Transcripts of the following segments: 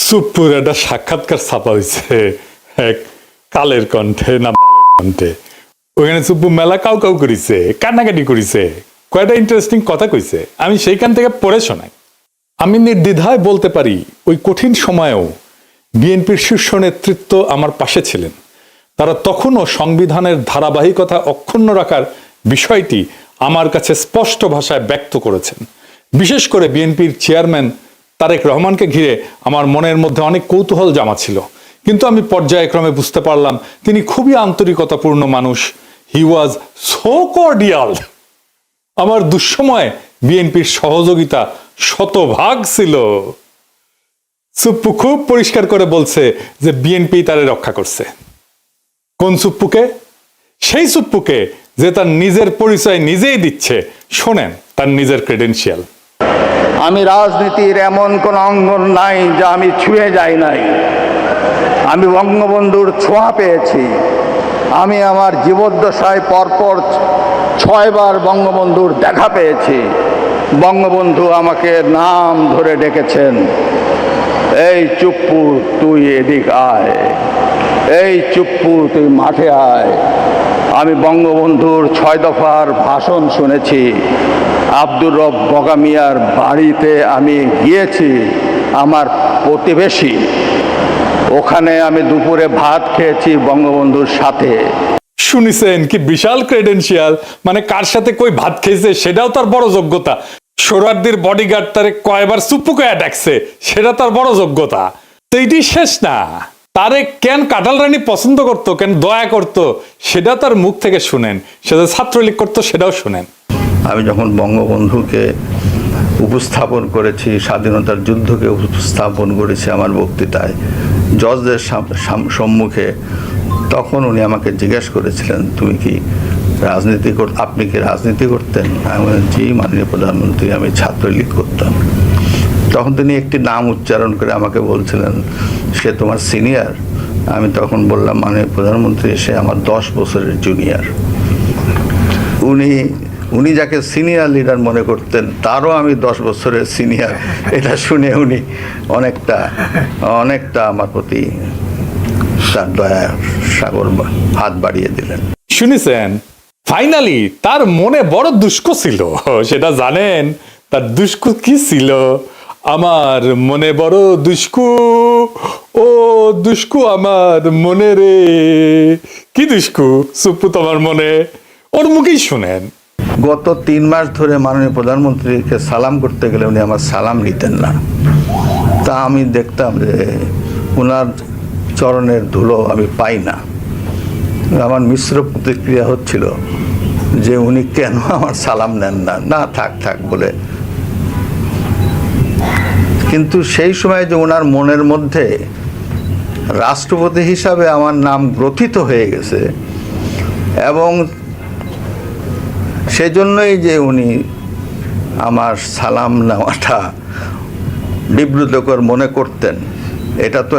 সুপুর একটা সাক্ষাৎকার ছাপা হয়েছে এক কালের কণ্ঠে না বালের কণ্ঠে। ওখানে সুপু মেলা কাউ কাউ করিছে, কান্নাকাটি করিছে, কয়টা ইন্টারেস্টিং কথা কইছে, আমি সেইখান থেকে পড়ে শোনাই। আমি নির্দ্বিধায় বলতে পারি ওই কঠিন সময়েও বিএনপির শীর্ষ নেতৃত্ব আমার পাশে ছিলেন। তারা তখনও সংবিধানের ধারাবাহিকতা অক্ষুণ্ণ রাখার বিষয়টি আমার কাছে স্পষ্ট ভাষায় ব্যক্ত করেছেন। বিশেষ করে বিএনপির চেয়ারম্যান তারেক রহমানকে ঘিরে আমার মনের মধ্যে অনেক কৌতূহল জমা ছিল, কিন্তু আমি পর্যায়ক্রমে বুঝতে পারলাম তিনি খুবই আন্তরিকতাপূর্ণ মানুষ। হি ওয়াজ সো কর্ডিয়াল। আমার দুঃসময়ে বিএনপির সহযোগিতা শতভাগ ছিল। সুপ্পু খুব পরিষ্কার করে বলছে যে বিএনপি তারে রক্ষা করছে। কোন সুপ্পুকে? সেই সুপ্পুকে যে তার নিজের পরিচয় নিজেই দিচ্ছে। শোনেন তার নিজের ক্রেডেনশিয়াল। আমি রাজনীতির এমন কোন অঙ্গন নাই যা আমি ছুঁয়ে যাই নাই। আমি বঙ্গবন্ধুর ছোঁয়া পেয়েছি। আমি আমার জীবদ্দশায় পরপর 6 বার বঙ্গবন্ধুর দেখা পেয়েছি। বঙ্গবন্ধু আমাকে নাম ধরে ডেকেছেন, এই চুপ্পু তুই এদিক আয়, এই চুপ্পু তুই মাঠে আয়। আমি বঙ্গবন্ধুর 6 দফার ভাষণ শুনেছি। আব্দুর রব বগামিয়ার বাড়িতে আমি গিয়েছি, আমার প্রতিবেশী। ওখানে আমি দুপুরে ভাত খেয়েছি বঙ্গবন্ধুর সাথে। শুনিছেন কি বিশাল ক্রেডেনশিয়াল? মানে কার সাথে কই ভাত খেয়েছে সেটাও তার বড় যোগ্যতা। সোহরাওয়ার্দীর বডিগার্ড তারে কয়বার সুপ্পুকে ডাকছে সেটা তার বড় যোগ্যতা। তো এইটি শেষ না, তারে কেন কাঁঠাল রানী পছন্দ করতো, কেন দয়া করতো, সেটা তার মুখ থেকে শুনেন। সে যে ছাত্রলীগ করতো সেটাও শুনেন। আমি যখন বঙ্গবন্ধুকে উপস্থাপন করেছি, স্বাধীনতার যুদ্ধকে উপস্থাপন করেছি আমার বক্তৃতায় জজদের সম্মুখে, তখন উনি আমাকে জিজ্ঞেস করেছিলেন, তুমি কি রাজনীতি আপনি কি রাজনীতি করতেন? আমি বললাম, জি মাননীয় প্রধানমন্ত্রী, আমি ছাত্রলীগ করতাম। তখন তিনি একটি নাম উচ্চারণ করে আমাকে বলছিলেন, সে তোমার সিনিয়র? আমি তখন বললাম, মাননীয় প্রধানমন্ত্রী, সে আমার 10 বছরের জুনিয়র। উনি যাকে সিনিয়র লিডার মনে করতেন তারও আমি 10 বছরের সিনিয়র। এটা শুনে উনি অনেকটা আমার প্রতি তার দয়ার সাগর হাত বাড়িয়ে দিলেন। শুনেছেন? ফাইনালি তার মনে বড় দুষ্ক ছিল। সেটা জানেন তার দুষ্ক কি ছিল? আমার মনে বড় দুষ্কু, ও দুষ্কু আমার মনে রে। কি দুষ্কু সুপ্পু তোমার মনে? ওর মুখেই শুনেন। গত 3 মাস ধরে মাননীয় প্রধানমন্ত্রীকে সালাম করতে গেলে উনি আমার সালাম নিতেন না। তা আমি দেখতাম যে ওনার চরণের ধুলো আমি পাই না। আমার মিশ্র প্রতিক্রিয়া হচ্ছিল যে উনি কেন আমার সালাম নেন না, না থাক থাক বলে। কিন্তু সেই সময় যে ওনার মনের মধ্যে রাষ্ট্রপতি হিসাবে আমার নাম গ্রথিত হয়ে গেছে, এবং সেজন্যই যে উনি আমার সালাম নেওয়াটা বিব্রতকর মনে করতেন, এটা তো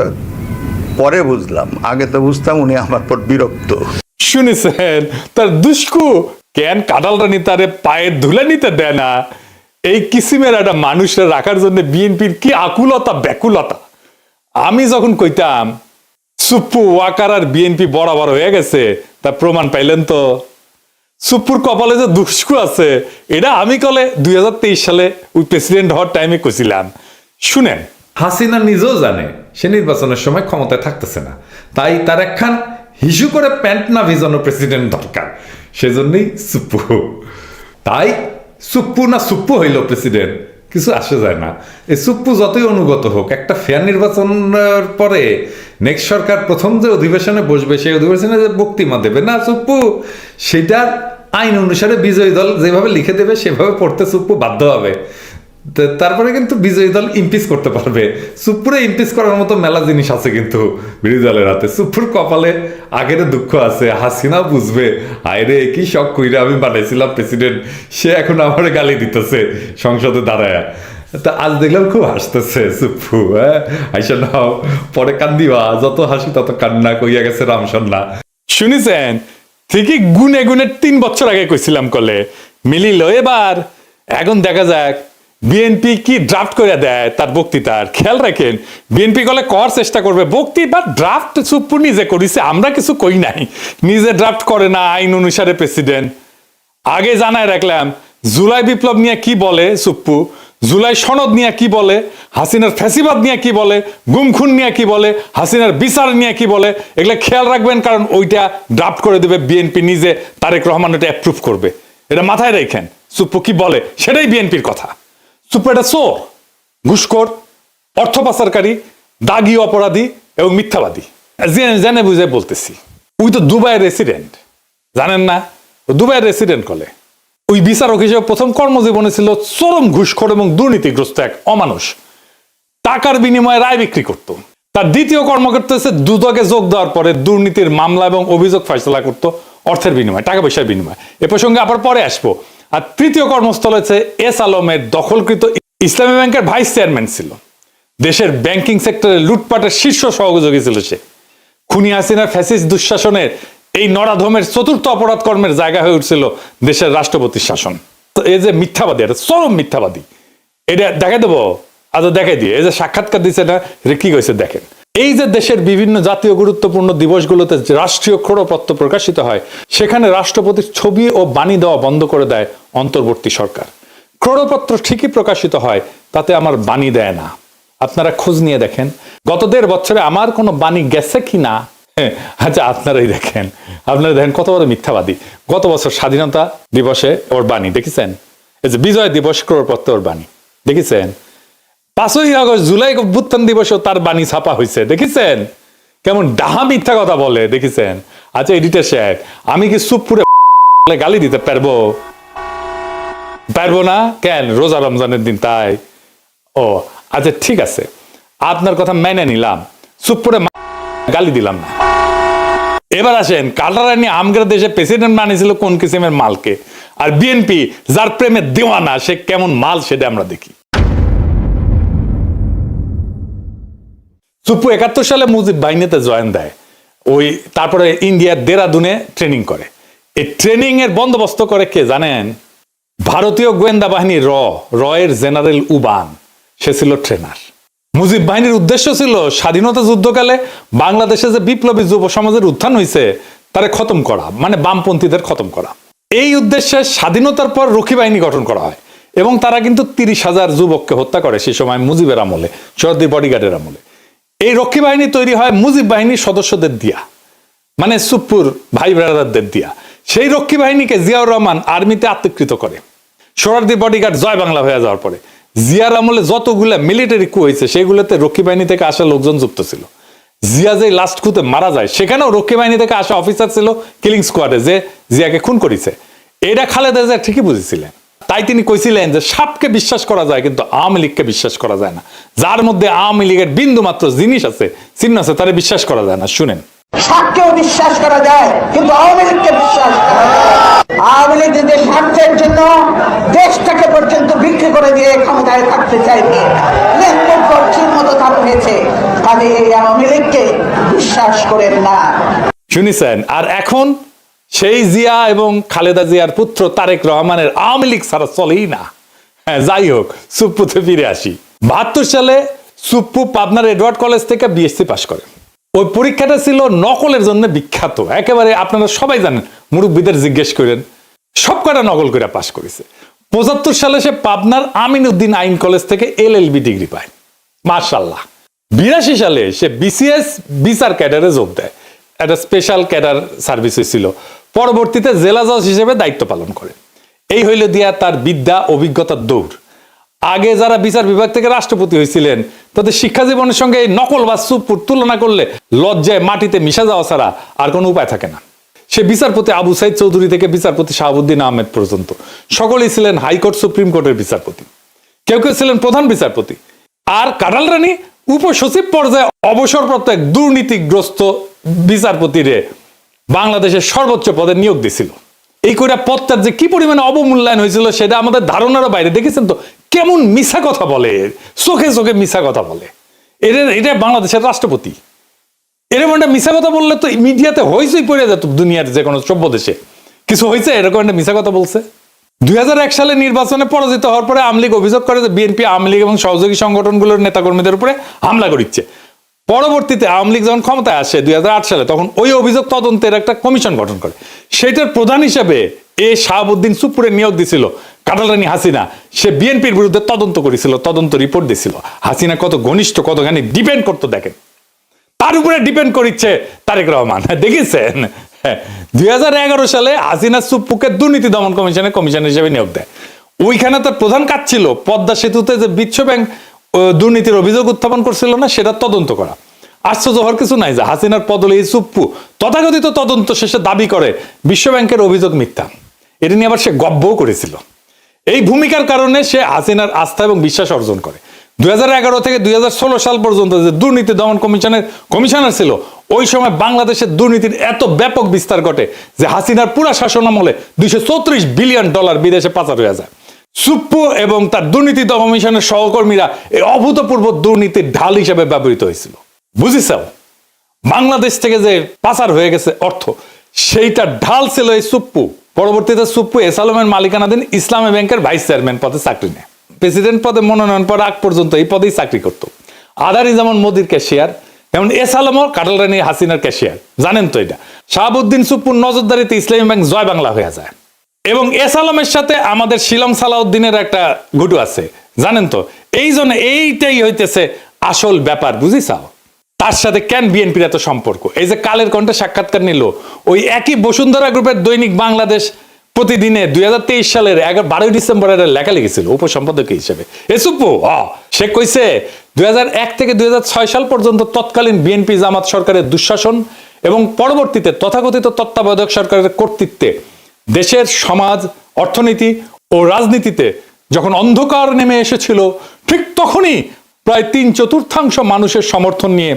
পরে বুঝলাম। আগে তো বুঝতাম উনি আমার পর বিরক্ত। শুনেছেন তার দুষ্কু কেন কাঁঠাল রানী তারে পায়ের ধুলে নিতে দেয় না? এই কিসিমের একটা মানুষের রাখার জন্য বিএনপির কি আকুলতা ব্যাকুলতা। আমি যখন কইতাম সুপ্পু ওয়াকার আর বিএনপি বরাবর হয়ে গেছে, তার প্রমাণ পাইলেন তো। সুপ্পুর কপালে যে দুষ্কু আছে এটা আমি কলে 2023 সালে ওই প্রেসিডেন্ট হওয়ার টাইমে কইছিলাম। শুনেন, হাসিনা নিজেও জানে সে নির্বাচনের সময় ক্ষমতায় থাকতেছে না, তাই তার একখান হিসু করে প্যান্ট না ভিজানো প্রেসিডেন্ট দরকার। সেজন্যই সুপ্পু। তাই সুপ্পু না সুপ্পু হইল প্রেসিডেন্ট, কিছু আসে যায় না। এই সুপ্পু যতই অনুগত হোক, একটা ফেয়ার নির্বাচনের পরে নেক্সট সরকার প্রথম যে অধিবেশনে বসবে সেই অধিবেশনে যে বক্তৃতা দেবে না সুপ্পু, সেটার আইন অনুসারে বিজয়ী দল যেভাবে লিখে দেবে সেভাবে পড়তে সুপ্পু বাধ্য হবে। তারপরে কিন্তু বিজয়ী দল ইমপিচ করতে পারবে। সুপ্পুরে ইমপিচ করার মতো মেলা জিনিস আছে কিন্তু বিরোধী দলের হাতে। সুপ্পুর কপালে আগের দুঃখ আছে, হাসিনা বুঝবে আয়রে কি শখ কইরা আমি বানাইছিলাম প্রেসিডেন্ট, সে এখন আমার গালি দিতেছে সংসদে দাঁড়ায়। তা আজ দেখলাম খুব হাসতেছে সুপ্পু। আইসা নাও, পরে কান্দিবা, যত হাসি তত কান্না, কইয়া গেছে রামসন্না। শুনিছেন? ঠিকই গুনে গুনে 3 বছর আগে কইছিলাম কলে মিলিল এবার। এখন দেখা যাক বিএনপি কি ড্রাফট করে দেয় তার বক্তৃতার খেয়াল রাখেন। বিএনপি কলে করার চেষ্টা করবে বক্তৃতা ড্রাফট সুপ্পু নিজে করিছে, আমরা কিছু কই নাই, নিজে ড্রাফট করে না আইন অনুসারে প্রেসিডেন্ট। আগে জানায় রাখলাম জুলাই বিপ্লব নিয়ে কি বলে সুপ্পু, জুলাই সনদ নিয়ে কি বলে, হাসিনার ফ্যাসিবাদ নিয়ে কি বলে, গুমখুন নিয়ে কি বলে, হাসিনার বিচার নিয়ে কি বলে, এগুলো খেয়াল রাখবেন, কারণ ওইটা ড্রাফট করে দেবে বিএনপি নিজে, তারেক রহমান ওটা অ্যাপ্রুভ করবে। এটা মাথায় রাখেন সুপ্পু কি বলে সেটাই বিএনপির কথা। সুপ্পু এটা চোর, ঘুষখোর, অর্থ পাচারকারী, দাগী অপরাধী এবং মিথ্যাবাদী। জেনে বুঝে বলতেছি, ওই তো দুবাইয়ের রেসিডেন্ট, জানেন না? দুবাইয়ের রেসিডেন্ট কলে ওই বিচারক হিসেবে প্রথম কর্মজীবনে ছিল চরম ঘুষখোর এবং দুর্নীতিগ্রস্ত এক অমানুষ, টাকার বিনিময়ে রায় বিক্রি করত। তার দ্বিতীয় কর্মকর্তা হচ্ছে দুদকে যোগ দেওয়ার পরে দুর্নীতির মামলা এবং অভিযোগ ফয়সলা করত অর্থের বিনিময়ে, টাকা পয়সার বিনিময়ে। এ প্রসঙ্গে আবার পরে আসবো। আর তৃতীয় কর্মস্থল হচ্ছে এস আলমের দখলকৃত ইসলামী ব্যাংকের ভাইস চেয়ারম্যান ছিল, দেশের ব্যাংকিং সেক্টরে লুটপাটের শীর্ষ সহযোগী ছিল সে। খুনি হাসিনার ফ্যাসিস্ট দুঃশাসনের এই নরাধমের চতুর্থ অপরাধ কর্মের জায়গা হয়ে উঠছিল দেশের রাষ্ট্রপতির শাসন। তো এই যে মিথ্যাবাদী, এটা চরম মিথ্যাবাদী, এটা দেখাই দেবো, আচ্ছা দেখাই দিয়ে। এই যে সাক্ষাৎকার দিচ্ছে না, এটা কি কইছে দেখেন। এই যে দেশের বিভিন্ন জাতীয় গুরুত্বপূর্ণ দিবসগুলোতে রাষ্ট্রীয় ক্রোড়পত্র প্রকাশিত হয়, সেখানে রাষ্ট্রপতির ছবি ও বাণী দেওয়া বন্ধ করে দেয় অন্তর্বর্তী সরকার। ক্রোড়পত্র ঠিকই প্রকাশিত হয়, তাতে আমার বাণী দেয় না। আপনারা খোঁজ নিয়ে দেখেন গত 1.5 বছরে আমার কোনো বাণী গেছে কি না। আচ্ছা আপনারাই দেখেন, আপনারা দেখেন কত বড় মিথ্যাবাদী। গত বছর স্বাধীনতা দিবসে ওর বাণী দেখেছেন, এই যে বিজয় দিবস ক্রোড়পত্র ওর বাণী দেখেছেন, 5ই আগস্ট জুলাই অভ্যুত্থান দিবসেও তার বাণী ছাপা হয়েছে দেখেছেন, কেমন ডাহা মিথ্যা কথা বলে দেখেছেন। আচ্ছা এডিটর সাহেব, আমি কি সুপ্পুরে গালি দিতে পারবো? পারবো না কেন? রোজা রমজানের দিন তাই। ও আচ্ছা ঠিক আছে, আপনার কথা মেনে নিলাম, সুপ্পুরে গালি দিলাম না। এবার আসেন, কাটারানি আমগের দেশে প্রেসিডেন্ট বানিয়েছিল কোন কিসিমের মালকে, আর বিএনপি যার প্রেমে দেওয়ানা সে কেমন মাল সেটা আমরা দেখি। সুপ্পু 71 সালে মুজিব বাহিনীতে জয়েন দেয়, ওই তারপরে ইন্ডিয়ার দেরাদুনে ট্রেনিং করে। এই ট্রেনিং এর বন্দোবস্ত করে কে জানেন? ভারতীয় গোয়েন্দা বাহিনী রয়ের জেনারেল উবান, সে ছিল ট্রেনার। মুজিব বাহিনীর উদ্দেশ্য ছিল স্বাধীনতা যুদ্ধকালে বাংলাদেশে যে বিপ্লবী যুব সমাজের উত্থান হয়েছে তারে খতম করা, মানে বামপন্থীদের খতম করা। এই উদ্দেশ্যে স্বাধীনতার পর রক্ষী বাহিনী গঠন করা হয় এবং তারা কিন্তু 30,000 যুবককে হত্যা করে সেই সময় মুজিবের আমলে, শহীদ বডিগার্ডের আমলে। এই রক্ষী বাহিনী তৈরি হয় মুজিব বাহিনীর সদস্যদের দিয়া, মানে সুপ্পুর ভাই ব্রাদারদের দিয়া। সেই রক্ষী বাহিনীকে জিয়াউর রহমান আর্মিতে আত্মীকৃত করে সোহরাওয়ার্দী বডিগার্ড জয় বাংলা হয়ে যাওয়ার পরে। জিয়ার আমলে যতগুলা মিলিটারি কু হয়েছে সেগুলোতে রক্ষী বাহিনী থেকে আসা লোকজন যুক্ত ছিল। জিয়া যে লাস্ট কুতে মারা যায় সেখানেও রক্ষী বাহিনী থেকে আসা অফিসার ছিল কিলিং স্কোয়াডে, যে জিয়াকে খুন করেছে। এটা খালেদা জিয়া ঠিকই বুঝেছিলেন, তাই তিনি কইছিলেন যে সাপকে বিশ্বাস করা যায় কিন্তু আওয়ামী লীগকে বিশ্বাস করা যায় না। যার মধ্যে আওয়ামী লীগের বিন্দু মাত্র জিনিস আছে, চিহ্ন আছে, তারে বিশ্বাস করা যায় না। শুনেন, সাপকেও বিশ্বাস করা যায় কিন্তু আওয়ামী লীগকে বিশ্বাস করা যায় না। আওয়ামী লীগ নিজের স্বার্থের জন্য দেশটাকে পর্যন্ত বিক্রি করে দিয়ে ক্ষমতায় থাকতে চাইবে, ঠিক মতো তা হয়েছে। কাজে এই আওয়ামী লীগকে বিশ্বাস করেন না। শুনেছেন? আর এখন সেই জিয়া এবং খালেদা জিয়ার পুত্র তারেক রহমানের আওয়ামী লীগ ছাড়া চলেই না। হ্যাঁ, যাই হোক, সুপ্পুতে ফিরে আসি। 72 সালে সুপ্পু পাবনার এডওয়ার্ড কলেজ থেকে বিএসসি পাশ করে। ওই পরীক্ষাটা ছিল নকলের জন্য বিখ্যাত, একেবারে আপনারা সবাই জানেন, মুরব্বীদের জিজ্ঞেস করেন, সব কটা নকল করে পাশ করেছে। 75 সালে সে পাবনার আমিন উদ্দিন আইন কলেজ থেকে এলএলবি ডিগ্রি পায়, মাশাআল্লাহ। 82 সালে সে বিসিএস বিচার ক্যাডারে যোগ দেয়, একটা স্পেশাল ক্যাডার সার্ভিস ছিল। পরবর্তীতে জেলা জজ হিসেবে দায়িত্ব পালন করে। এই হইল দিয়া তার বিদ্যা অভিজ্ঞতার দৌড়। আগে যারা বিচার বিভাগ থেকে রাষ্ট্রপতি হয়েছিলেন তাদের শিক্ষা জীবনের সঙ্গে এই নকল বা সুপ্পুর তুলনা করলে লজ্জায় মাটিতে মিশা যাওয়া ছাড়া আর কোনো উপায় থাকে না। সে বিচারপতি আবু সাইদ চৌধুরী থেকে বিচারপতি শাহাবুদ্দিন আহমেদ পর্যন্ত সকলেই ছিলেন হাইকোর্ট সুপ্রিম কোর্টের বিচারপতি, কেউ কেউ ছিলেন প্রধান বিচারপতি। আর কাঁঠাল রানী উপসচিব পর্যায়ে অবসরপ্রাপ্ত এক দুর্নীতিগ্রস্ত বিচারপতিরে বাংলাদেশের সর্বোচ্চ পদে নিয়োগ দিছিল। এই কইরা পদটার যে কি পরিমাণে অবমূল্যায়ন হয়েছিল সেটা আমাদের ধারণারও বাইরে। দেখেছেন তো কেমন মিছা কথা বলে, চোখে চোখে মিছা কথা বলে। এটা বাংলাদেশের রাষ্ট্রপতি। এরকম একটা মিছা কথা বললে তো মিডিয়াতে হইচই পড়ে যেত দুনিয়ার যে কোনো সভ্য দেশে। কিছু হয়েছে এরকম একটা মিছা কথা বলছে। 2001 সালে নির্বাচনে পরাজিত হওয়ার পরে আওয়ামী লীগ অভিযোগ করে যে বিএনপি আওয়ামী লীগ এবং সহযোগী সংগঠনগুলোর নেতাকর্মীদের উপরে হামলা করিচ্ছে। পরবর্তীতে আওয়ামী লীগ যখন ক্ষমতায় আসে 2008 সালে, তখন ওই অভিযোগ তদন্তের একটা কমিশন গঠন করে। সেটার প্রধান হিসেবে শাহাবুদ্দিন সুপ্পুরে নিয়োগ দিছিল কাটালরানী হাসিনা। সে বিএনপির বিরুদ্ধে তদন্ত করেছিল, তদন্ত রিপোর্ট দিছিল। হাসিনা কত ঘনিষ্ঠ, কতখানি ডিপেন্ড করতো দেখেন, তার উপরে ডিপেন্ড করিচ্ছে তারেক রহমান। দেখেছেন 2011 সালে হাসিনা সুপ্পুকে দুর্নীতি দমন কমিশনের হিসেবে নিয়োগ দেয়। ওইখানে তার প্রধান কাজ ছিল পদ্মা সেতুতে যে বিশ্ব ব্যাংক দুর্নীতির অভিযোগ উত্থাপন করছিল না, সেটা তদন্ত করা। আশ্চর্য হওয়ার কিছু নাই যে হাসিনার পদলে এই সুপ্পু তথাকথিত তদন্ত শেষে দাবি করে বিশ্ব ব্যাংকের অভিযোগ মিথ্যা। এটা নিয়ে আবার সে গব্বও করেছিল। এই ভূমিকার কারণে সে হাসিনার আস্থা এবং বিশ্বাস অর্জন করে। 2011 থেকে 2016 সাল পর্যন্ত যে দুর্নীতি দমন কমিশনের কমিশনার ছিল, ওই সময় বাংলাদেশের দুর্নীতির এত ব্যাপক বিস্তার ঘটে যে হাসিনার পুরা শাসনামলে $234 বিলিয়ন বিদেশে পাচার হয়ে যায়। সুপ্পু এবং তার দুর্নীতি দমন কমিশনের সহকর্মীরা এই অভূতপূর্ব দুর্নীতির ঢাল হিসেবে ব্যবহৃত হয়েছিল। বুঝিস, বাংলাদেশ থেকে যে পাচার হয়ে গেছে অর্থ, সেইটা ঢাল ছিল এই সুপ্পু। পরবর্তীতে সুপ্পু এস আলমের মালিকানাধীন ইসলামী ব্যাংকের ভাইস চেয়ারম্যান পদে চাকরি নেয়। প্রেসিডেন্ট পদে মনোনয়ন পাওয়ার আগ পর্যন্ত এই পদেই চাকরি করত। আদানি যেমন মোদির ক্যাশিয়ার, যেমন এস আলমও কাটালরানী হাসিনার ক্যাশিয়ার। জানেন তো এটা। শাহাবুদ্দিন সুপ্পুর নজরদারিতে ইসলামী ব্যাংক জয় বাংলা হয়ে যায়। এবং এস আলমের সাথে আমাদের শিলং সালাউদ্দিনের একটা ঘুটু আছে, জানেন তো। এই জন্য এইটাই হইতেছে আসল ব্যাপার, বুঝিসাও। তার সাথে কেন বিএনপির এত সম্পর্ক? এই যে কালের কণ্ঠে সাক্ষাৎকার নিল, ওই একই বসুন্ধরা গ্রুপের দৈনিক বাংলাদেশ প্রতিদিনে 2023 সালের 12 ডিসেম্বরের লেখা লিখেছিল উপসম্পাদক হিসেবে। এসুপু সে কইছে 2001 থেকে 2006 সাল পর্যন্ত তৎকালীন বিএনপি জামাত সরকারের দুঃশাসন এবং পরবর্তীতে তথাকথিত তত্ত্বাবধায়ক সরকারের কর্তৃত্বে দেশের সমাজ, অর্থনীতি ও রাজনীতিতে যখন অন্ধকার নেমে এসেছিল, ঠিক তখনই প্রায় 3/4 মানুষের সমর্থন নিয়ে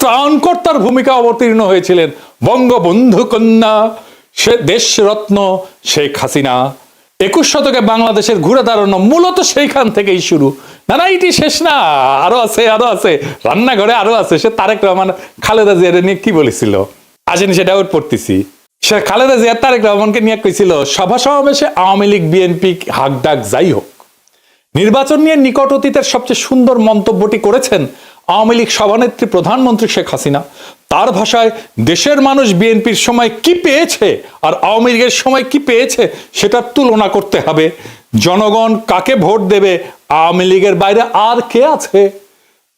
ত্রাণকর্তার ভূমিকা অবতীর্ণ হয়েছিলেন বঙ্গবন্ধু কন্যা সে দেশরত্ন শেখ হাসিনা। 21 শতকে বাংলাদেশের ঘুরে দাঁড়ানো মূলত সেইখান থেকেই শুরু। না এটি শেষ না, আরো আছে, রান্নাঘরে আরো আছে। সে তারেক রহমান খালেদা জিয়ার নিয়ে কি বলেছিল, আসেন সেটা ওর পড়তেছি। সে খালেদা জিয়া তারেক রহমানকে নিয়ে কইছিল, সভা সমাবেশে আওয়ামী লীগ বিএনপি হাক ডাক যাই হোক, নির্বাচন নিয়ে নিকট অতীতের সবচেয়ে সুন্দর মন্তব্যটি করেছেন আওয়ামী লীগ সভানেত্রী প্রধানমন্ত্রী শেখ হাসিনা। তার ভাষায়, দেশের মানুষ বিএনপির সময় কি পেয়েছে আর আওয়ামী লীগের সময় কি পেয়েছে সেটার তুলনা করতে হবে। জনগণ কাকে ভোট দেবে, আওয়ামী লীগের বাইরে আর কে আছে?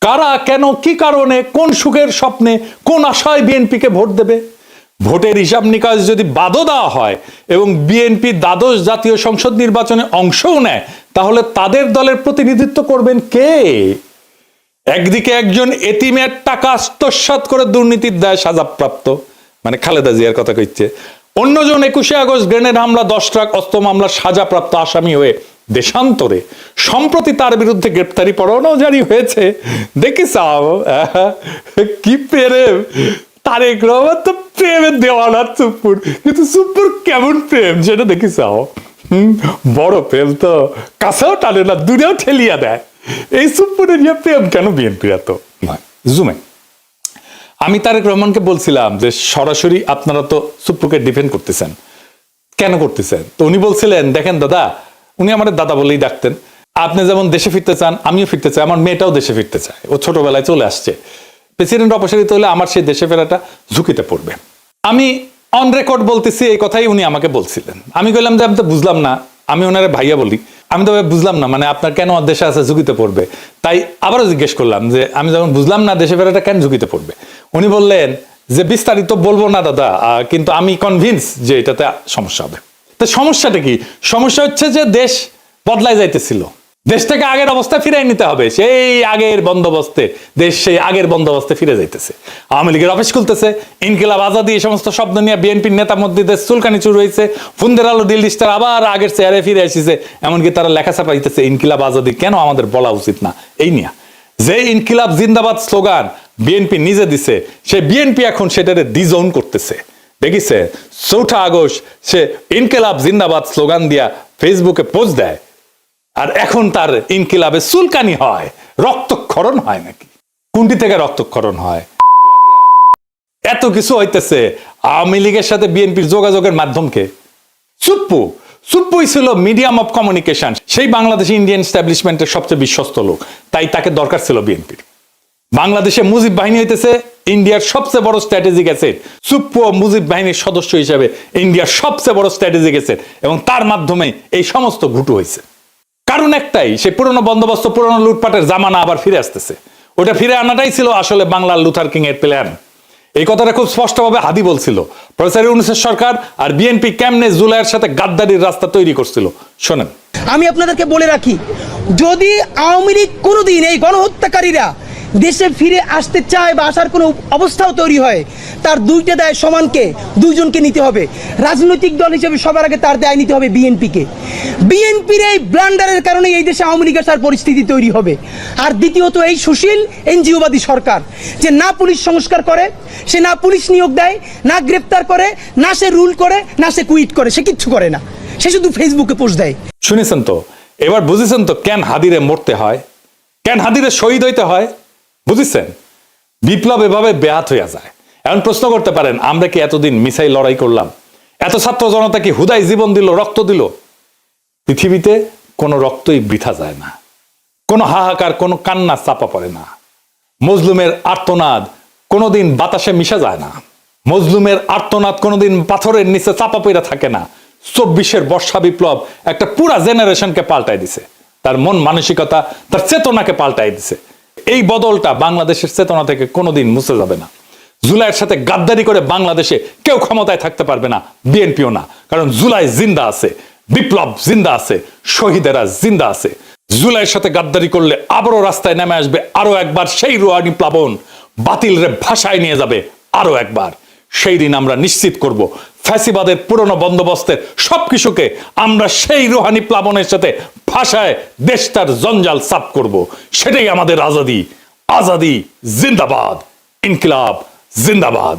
কারা, কেন, কি কারণে, কোন সুখের স্বপ্নে, কোন আশায় বিএনপিকে ভোট দেবে? ভোটের হিসাব নিকাশ যদি বাদও দেওয়া হয় এবং বিএনপি দ্বাদশ জাতীয় সংসদ নির্বাচনে অংশও নেয়, তাহলে তাদের দলের প্রতিনিধিত্ব করবেন কে? একদিকে একজন এতিমের টাকা আত্মসাৎ করে দুর্নীতির দায়ে সাজাপ্রাপ্ত, মানে খালেদা জিয়ার কথা কইছে, অন্যজন 21শে আগস্ট গ্রেনেড হামলা, 10 ট্রাক অস্ত্র মামলার সাজাপ্রাপ্ত আসামি হয়ে দেশান্তরে। সম্প্রতি তার বিরুদ্ধে গ্রেপ্তারি পরোয়ানাও জারি হয়েছে। দেখিস কি প্রেম! তারেক রহমান তো প্রেমের দেওয়ানা সুপ্পুর, কিন্তু সুপ্পুর কেমন প্রেম সেটা দেখিস। বড় প্রেম তো কাছেও টানে না, দূরেও ঠেলিয়া দেয়। এই সুপ্পুরের নিয়ে প্রেম কেন বিএনপির এত? জুমে আমি তারেক রহমানকে বলছিলাম যে সরাসরি আপনারা তো সুপ্পুকে ডিফেন্ড করতেছেন, কেন করতেছেন? তো উনি বলছিলেন, দেখেন দাদা, উনি আমার দাদা বলেই ডাকতেন, আপনি যেমন দেশে ফিরতে চান, আমিও ফিরতে চাই, আমার মেয়েটাও দেশে ফিরতে চায়, ও ছোটবেলায় চলে আসছে। প্রেসিডেন্ট অপসারিত হলে আমার সেই দেশে ফেরাটা ঝুঁকিতে পড়বে। আমি অন রেকর্ড বলতেছি, এই কথাই উনি আমাকে বলছিলেন। আমি বললাম যে আমি তো বুঝলাম না, আমি ওনারে ভাইয়া বলি, আমি তো বুঝলাম না, মানে আপনার কেন দেশে আছে ঝুঁকিতে পড়বে? তাই আবারও জিজ্ঞেস করলাম যে আমি যখন বুঝলাম না দেশে ফেরাটা কেন ঝুঁকিতে পড়বে, উনি বললেন যে বিস্তারিত বলবো না দাদা, কিন্তু আমি কনভিন্স যে এটাতে সমস্যা হবে। তো সমস্যাটা কি? সমস্যা হচ্ছে যে দেশ বদলায় যাইতেছিল, দেশটাকে আগের অবস্থায় ফিরাই নিতে হবে। সেই আগের বন্দোবস্তে দেশ সেই আগের বন্দোবস্তে ফিরে যাইতেছে। আওয়ামী লীগের অফিস খুলতেছে, ইনকিলাব আজাদি, এই সমস্ত শব্দ নিয়ে বিএনপির নেতা মধ্যে চুলকানি শুরু হয়েছে। ফুন্দের আলো দিল্লি স্টার আবার আগের চেয়ারে ফিরে এসেছে, এমনকি তারা লেখাচাপা দিতেছে ইনকিলাব আজাদি কেন আমাদের বলা উচিত না এই নিয়ে। যে ইনকিলাব জিন্দাবাদ স্লোগান বিএনপি নিজে দিছে, সে বিএনপি এখন সেটারে ডিজোন করতেছে। দেখিছে 4 আগস্ট সে ইনকিলাব জিন্দাবাদ স্লোগান দিয়া ফেসবুকে পোস্ট দেয়, আর এখন তার ইনকিলাবে চুলকানি হয়, রক্তক্ষরণ হয় নাকি? কোনটি থেকে রক্তক্ষরণ হয়? এত কিছু হইতেছে, আওয়ামী লীগের সাথে বিএনপির যোগাযোগের মাধ্যমকে সুপ্পু সুপ্পুই ছিল মিডিয়াম অফ কমিউনিকেশন, সেই বাংলাদেশি ইন্ডিয়ান এস্টাবলিশমেন্টের সবচেয়ে বিশ্বস্ত লোক, তাই তাকে দরকার ছিল বিএনপির। বাংলাদেশে মুজিব বাহিনী হইতেছে ইন্ডিয়ার সবচেয়ে বড় স্ট্র্যাটেজিক অ্যাসেট। সুপ্পু মুজিব বাহিনীর সদস্য হিসেবে ইন্ডিয়ার সবচেয়ে বড় স্ট্র্যাটেজিক অ্যাসেট, এবং তার মাধ্যমে এই সমস্ত ঘুটু হয়েছে। কারণ একটাই, সেই পুরনো বন্দোবস্ত, পুরনো লুটপাটের জামানা আবার ফিরে আসতেছে। ওটা ফিরে আনাটাই ছিল আসলে বাংলার লুথার কিং এর প্ল্যান। এই কথাটা খুব স্পষ্টভাবে হাদি বলছিল। প্রফেসর ইউনূসের সরকার আর বিএনপি কেমনে জুলাইয়ের সাথে গাদ্দারির রাস্তা তৈরি করছিল শোনেন। আমি আপনাদেরকে বলে রাখি, যদি আওয়ামী লীগ কোনোদিন এই গণহত্যাকারীরা দেশে ফিরে আসতে চায় বা আসার কোনো অবস্থাও তৈরি হয়, তার দুইটা দায় সমানকে, দুইজনকে নিতে হবে। রাজনৈতিক দল হিসেবে সবার আগে তার দায় নিতে হবে বিএনপিকে। বিএনপির এই ব্লান্ডারের কারণে এই দেশে আওয়ামী লীগ আসার পরিস্থিতি তৈরি হবে। আর দ্বিতীয়ত এই সুশীল এনজিওবাদী সরকার, যে না পুলিশ সংস্কার করে, সে না পুলিশ নিয়োগ দেয়, না গ্রেপ্তার করে, না সে রুল করে, না সে কুইট করে, সে কিচ্ছু করে না, সে শুধু ফেসবুকে পোস্ট দেয়। শুনেছেন তো, এবার বুঝেছেন তো কেন হাদিরে মরতে হয়, কেন হাদিরে শহীদ হইতে হয়, বুঝেছেন? বিপ্লব এভাবে ব্যাহত হইয়া যায়। এখন প্রশ্ন করতে পারেন, আমরা কি এতদিন মিসাইল লড়াই করলাম? এত ছাত্র জনতা কি হুদাই জীবন দিল, রক্ত দিল? পৃথিবীতে কোনো রক্তই বৃথা যায় না, কোনো হাহাকার, কোনো কান্না চাপা পড়ে না। মজলুমের আর্তনাদ কোনোদিন বাতাসে মিশা যায় না, মজলুমের আর্তনাদ কোনোদিন পাথরের নিচে চাপা পড়ে থাকে না। 24-এর বর্ষা বিপ্লব একটা পুরা জেনারেশনকে পাল্টাই দিছে, তার মন মানসিকতা, তার চেতনাকে পাল্টাই দিছে। এই বদলটা বাংলাদেশের চেতনা থেকে কোনোদিন মুছে যাবে না। জুলাইয়ের সাথে গাদ্দারি করে বাংলাদেশে কেউ ক্ষমতায় থাকতে পারবে না, বিএনপিও না। কারণ জুলাই জিন্দা আছে, বিপ্লব জিন্দা আছে, শহীদেরা জিন্দা আছে। জুলাইয়ের সাথে গাদ্দারি করলে আবারও রাস্তায় নেমে আসবে আরো একবার সেই রুহানি প্লাবন, বাতিলরে ভাষায় নিয়ে যাবে আরো একবার। সেই দিন আমরা নিশ্চিত করব ফ্যাসিবাদের পুরনো বন্দোবস্তের সবকিছুকে আমরা সেই রুহানি প্লাবনের সাথে ভাষায় দেশটার জঞ্জাল সাফ করব। সেটাই আমাদের আজাদি। আজাদি জিন্দাবাদ, ইনকিলাব জিন্দাবাদ।